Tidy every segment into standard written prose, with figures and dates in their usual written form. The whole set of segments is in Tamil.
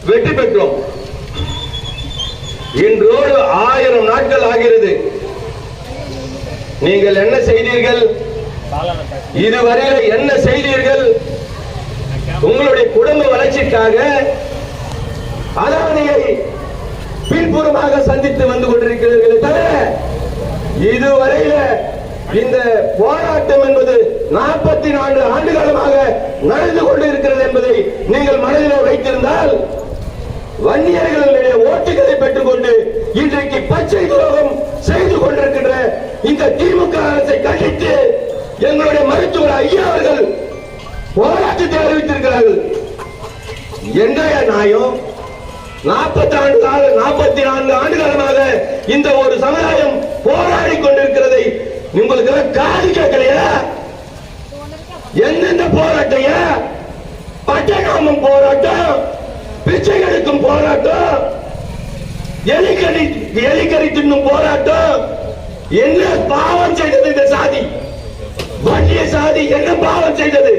வெற்றி பெற்றோம். இன்றோடு 1000 நாட்கள் ஆகிறது. நீங்கள் என்ன செய்தீர்கள்? இதுவரையில என்ன செய்தீர்கள்? உங்களுடைய குடும்ப வளர்ச்சிக்காக அதானியை பின்புறமாக சந்தித்து வந்து கொண்டிருக்கிறீர்களே தவிர இதுவரையில இந்த போராட்டம் என்பது 44 ஆண்டு காலமாக நடந்து கொண்டிருக்கிறது என்பதை நீங்கள் மனதில் வைத்திருந்தால் வன்னியர்களுடைய ஓட்டுகளை பெற்றுக்கொண்டு இன்றைக்கு பச்சை துரோகம் செய்து கொண்டிருக்கின்ற இந்த திமுக அரசை கண்டித்து எங்களுடைய மருத்துவர் ஐயா அவர்கள் போராட்டத்தை அறிவித்திருக்கிறார்கள். என்னைய நியாயம்? 44 ஆண்டு காலமாக இந்த ஒரு சமுதாயம் போராடி கொண்டிருக்கிறதை உங்களுக்கு காது கேட்கலையா? எந்தெந்த போராட்டம்? பட்டநாமம் போராட்டம், பிச்சை எடுக்கும் போராட்டம், எலிக்கறி தின்னும் போராட்டம். என்ன பாவம் செய்தது இந்த சாதி? வன்னிய சாதி என்ன பாவம் செய்தது?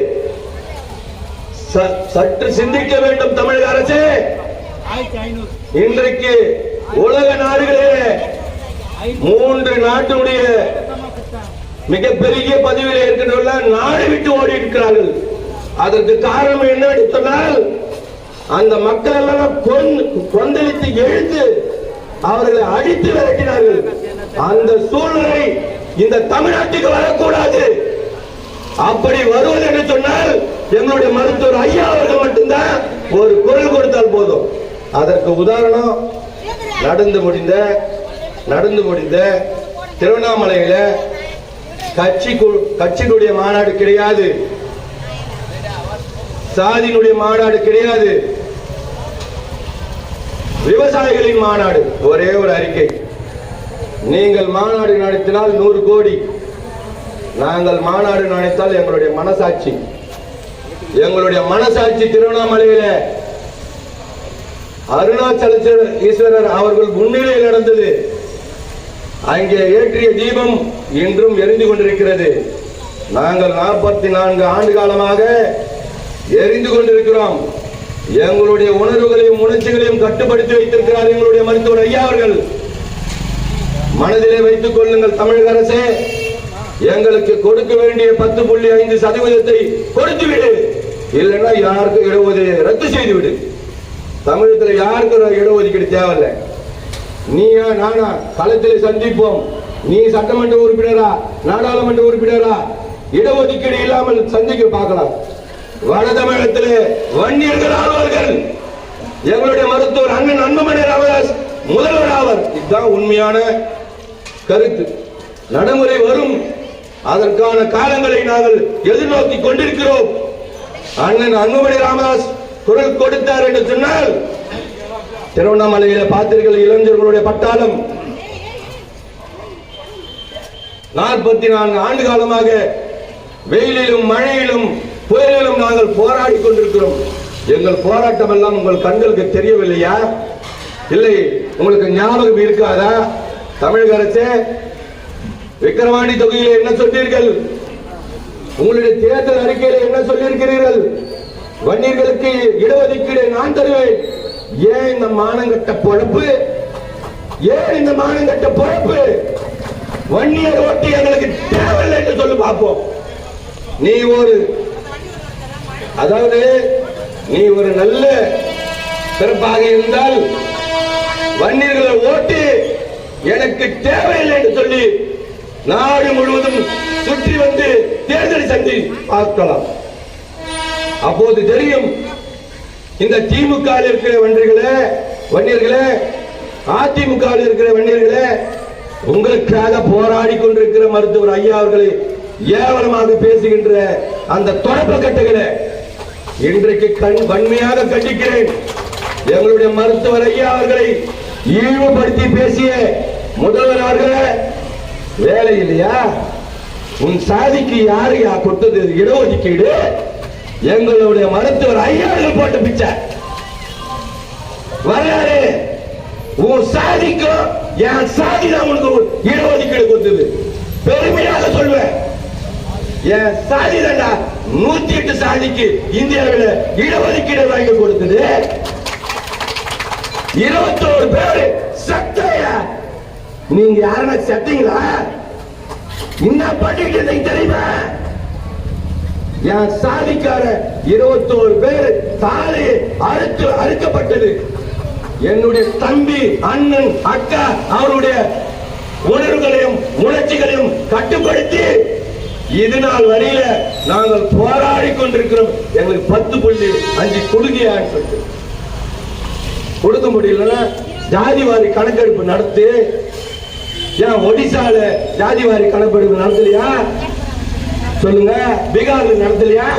சற்று சிந்திக்க வேண்டும் தமிழக அரசே. இன்றைக்கு உலக நாடுகளிலே 3 நாட்டுடைய மிகப்பெரிய பதவியில் இருக்கின்ற நாடு விட்டு ஓடி இருக்கிறார்கள். அதற்கு காரணம் என்னவென்று சொன்னால் அந்த மக்கள் எல்லாம் கொந்தளித்து எழுந்து அவர்களை அடித்து விரட்டினார்கள். அந்த சூழ்நிலை இந்த தமிழ்நாட்டுக்கு வரக்கூடாது. அப்படி வருவது என்று சொன்னால் எங்களுடைய மருத்துவர் ஐயா அவர்கள் மட்டும்தான் ஒரு குரல் கொடுத்தால் போதும். அதற்கு உதாரணம் நடந்து முடிந்த திருவண்ணாமலையில கட்சியினுடைய மாநாடு கிடையாது, சாதியினுடைய மாநாடு கிடையாது, விவசாயிகளின் மாநாடு. ஒரே ஒரு அறிக்கை, நீங்கள் மாநாடு நடத்தினால் 100 கோடி, நாங்கள் மாநாடு நடத்தால் எங்களுடைய மனசாட்சி திருவண்ணாமலையில அருணாச்சல ஈஸ்வரர் அவர்கள் முன்னிலையில் நடந்தது. அங்கே ஏற்றிய தீபம் இன்றும் எரிந்து கொண்டிருக்கிறது. நாங்கள் 44 ஆண்டு காலமாக எரிந்து கொண்டிருக்கிறோம். எங்களுடைய உணர்வுகளையும் உணர்ச்சிகளையும் கட்டுப்படுத்தி வைத்திருக்கிறார் எங்களுடைய மருத்துவர் ஐயா அவர்கள். மனதிலே வைத்துக் கொள்ளுங்கள் தமிழக அரசே, எங்களுக்கு கொடுக்க வேண்டிய 10.5% கொடுத்துவிடு, இல்லைன்னா யாருக்கு இடஒதுக்கீடு ரத்து செய்துவிடு. தமிழகத்தில் யாருக்கு இடஒதுக்கீடு தேவையில்லை. நீயா நானா களத்தில் சந்திப்போம். நீ சட்டமன்ற உறுப்பினரா நாடாளுமன்ற உறுப்பினரா இடஒதுக்கீடு இல்லாமல் சந்திக்க பார்க்கலாம். வட தமிழகத்திலே வன்னியர்கள் ஆழ்வார்கள். எங்களுடைய மருத்துவர் அண்ணன் அன்புமணி ராமதாஸ் முதல்வர் ஆவர். இதுதான் உண்மையான கருத்து. நடைமுறை வரும். அதற்கான காலங்களை நாங்கள் எதிர்நோக்கி கொண்டிருக்கிறோம். அண்ணன் அன்புமணி ராமதாஸ் குரல் கொடுத்தார் என்று சொன்னால் திருவண்ணாமலையில பார்த்தீர்கள், இளைஞர்களுடைய பட்டாளம் 44 ஆண்டு காலமாக வெயிலிலும் மழையிலும் புயலிலும் நாங்கள் போராடி கொண்டிருக்கிறோம். எங்கள் போராட்டம் எல்லாம் உங்கள் கண்களுக்கு தெரியவில்லையா? இல்லை, உங்களுக்கு ஞாபகம் இருக்காதா? தமிழக அரசே, விக்கிரவாண்டி தொகுதியில் என்ன சொன்னீர்கள்? உங்களுடைய தேர்தல் அறிக்கையில் என்ன சொல்லியிருக்கிறீர்கள்? வன்னியர்களுக்கு இடஒதுக்கீடு நான் தருவேன். ஏன் இந்த மானங்கட்ட பொழப்பு? வன்னியர் ஓட்டு எங்களுக்கு தேவையில்லை என்று சொல்லி பார்ப்போம். நீ ஒரு நல்ல சிறப்பாக இருந்தால் வன்னியர்கள் ஓட்டு எனக்கு தேவையில்லை என்று சொல்லி நாடு முழுவதும் சுற்றி வந்து தேர்தல் சந்தி பார்க்கலாம். அப்போது தெரியும் இந்த திமுக இருக்கிற வன்னியர்களே, அதிமுக இருக்கிற வன்னியர்களே, உங்களுக்காக போராடி கொண்டிருக்கிற மருத்துவர் ஐயா அவர்களை ஏவலமாக பேசுகின்ற அந்த தொடர்பு கட்டுகளை இன்றைக்கு வன்மையாக கண்டிக்கிறேன். எங்களுடைய மருத்துவர் ஐயா அவர்களை இழிவுபடுத்தி பேசிய முதல்வர் அவர்களே, வேலை இல்லையா? உன் சாதிக்கு யாரு கொடுத்தது இடஒதுக்கீடு? எங்களுடைய மருத்துவர் ஐயாவர்கள் போட்டு பிச்சை வரலாறு. உன் சாதிக்கும் என் சாதி தான் உனக்கு இடஒதுக்கீடு கொடுத்தது. பெருமையாக சொல்வேன், என் சாதி தாண்டா 108 சாதிக்கு இந்தியாவில் இடஒதுக்கீடு வாங்கி கொடுத்தது. 21 பேரு சட்டையா? நீங்க யாருன்னா சட்டீங்களா? என்ன பண்ணிட்டு இருந்தீங்க தெரியுமா? என் சாதிக்கார 21 பேர் தாலி அறுக்கப்பட்டது. என்னுடைய தம்பி, அண்ணன், அக்கா அவருடைய உணர்வுகளையும் உணர்ச்சிகளையும் கட்டுப்படுத்தி இது நாள் வரையில நாங்கள் போராடி கொண்டிருக்கிறோம். எங்களுக்கு 10.5 கொடுக்கையான்னு சொல்லிட்டு கொடுக்க முடியலன்னா ஜாதிவாரி கணக்கெடுப்பு நடத்து. ஏன் ஒடிசால ஜாதிவாரி கணக்கெடுப்பு நடத்தலையா? சொல்லுங்க. பீகார்ல நடத்தலையா?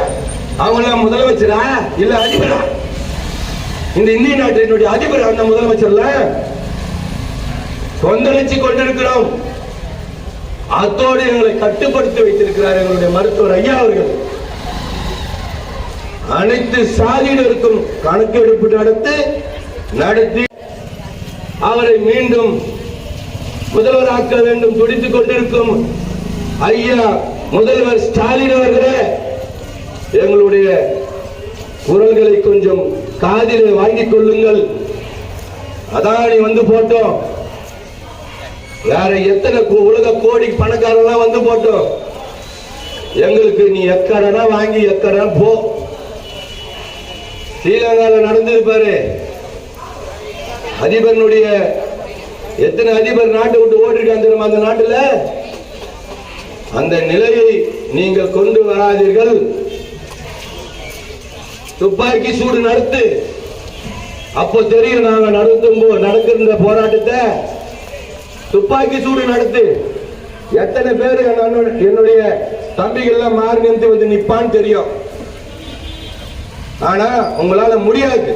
அவங்க முதலமைச்சரா இல்ல அதிபரா? இந்த இந்திய நாட்டினுடைய அதிபர் அந்த முதலமைச்சர்ல கொந்தளிச்சு கொண்டிருக்கிறோம். அத்தோடு எங்களை கட்டுப்படுத்தி வைத்திருக்கிறார் எங்களுடைய மருத்துவர் ஐயா அவர்கள். அனைத்து சாதியினருக்கும் கணக்கெடுப்பு நடத்தி அவரை மீண்டும் முதல்வராக்க வேண்டும் துடித்துக் கொண்டிருக்கும் ஐயா முதல்வர் ஸ்டாலின் அவர்களே, எங்களுடைய குரல்களை கொஞ்சம் காதிலே வாங்கிக் கொள்ளுங்கள். அதானி வந்து போட்டோம், வேற எத்தனை உலக கோடி பணக்காரெல்லாம் வந்து போட்டோம். எங்களுக்கு நீ எக்கடனா வாங்கி எக்கடனா போ. ஸ்ரீலங்கால நடந்தது பாரு, அதிபருடைய எத்தனை அதிபர் நாட்டை விட்டு ஓடிருக்காங்க தெரியுமா? அந்த நாட்டுல அந்த நிலையை நீங்கள் கொண்டு வராதீர்கள். துப்பாக்கி சூடு நடத்து. அப்போ தெரியும் நாங்க நடக்கிற போராட்டத்தை. துப்பாக்கி சூடு நடத்து. எத்தனை பேர் என்னுடைய தம்பிகள் மாறி நின்று வந்து நிப்பான்னு தெரியும். ஆனா உங்களால முடியாது.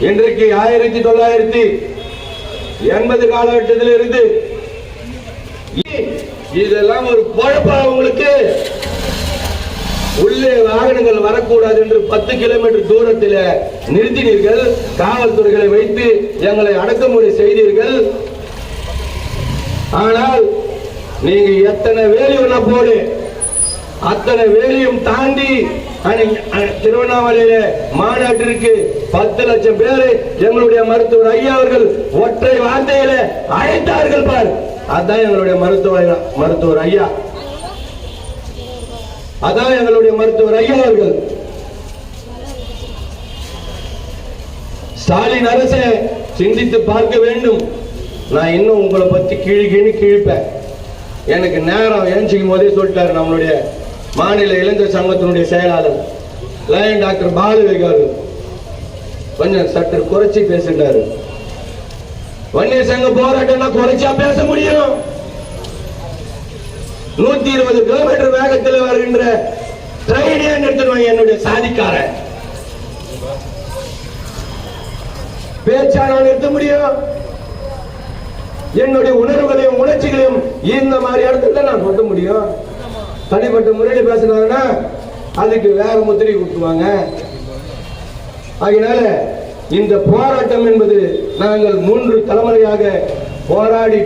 இன்றைக்கு 1980 காலகட்டத்தில் இருந்து இதெல்லாம் ஒரு பொழப்பா உங்களுக்கு? உள்ளே வாகனங்கள் வரக்கூடாது என்று 10 கிலோமீட்டர் தூரத்தில் நிறுத்தினீர்கள். காவல்துறைகளை வைத்து எங்களை அடக்குமுறை செய்தீர்கள். ஆனால் நீங்க எத்தனை வேலி ஒண்ணா போடு, அத்தனை வேலியும் தாண்டி திருவண்ணாமலையில மாநாட்டிற்கு 10 லட்சம் பேரை எங்களுடைய மருத்துவர் ஐயா அவர்கள் ஒற்றை வார்த்தையில அழைத்தார்கள் பார். அதான் எங்களுடைய மருத்துவர் ஐயா, அதான் எங்களுடைய மருத்துவர் ஐயா அவர்கள். ஸ்டாலின் அரசை சிந்தித்து பார்க்க வேண்டும். நான் இன்னும் உங்களை பத்தி கிழிப்பேன். எனக்கு நேரம் ஏஞ்சிக்கும் போதே சொல்லிட்டாரு நம்மளுடைய மாநில இளைஞர் சங்கத்தினுடைய செயலாளர் லயன் டாக்டர் பாலுவேக அவர்கள். கொஞ்சம் சற்று குறைச்சி பேசிட்டாரு. வன்னியர் சங்க போராட்டம் குறைச்சா பேச முடியும்? 120 கிலோமீட்டர் வேகத்தில் வருகின்ற ட்ரெயினே நிறுத்தணும் என்னுடைய சாதிக்கார பேச்சா நான் நிறுத்த முடியும்? என்னுடைய உணர்வுகளையும் உணர்ச்சிகளையும் இந்த மாதிரி இடத்துல நான் சொல்ல முடியும்? தனிப்பட்ட முறையில் பேசினாங்கன்னா அதுக்கு வேற முத்திரை கொடுத்துவாங்க. அதனால இந்த போராட்டம் என்பது நாங்கள் 3 தலைமுறையாக போராடி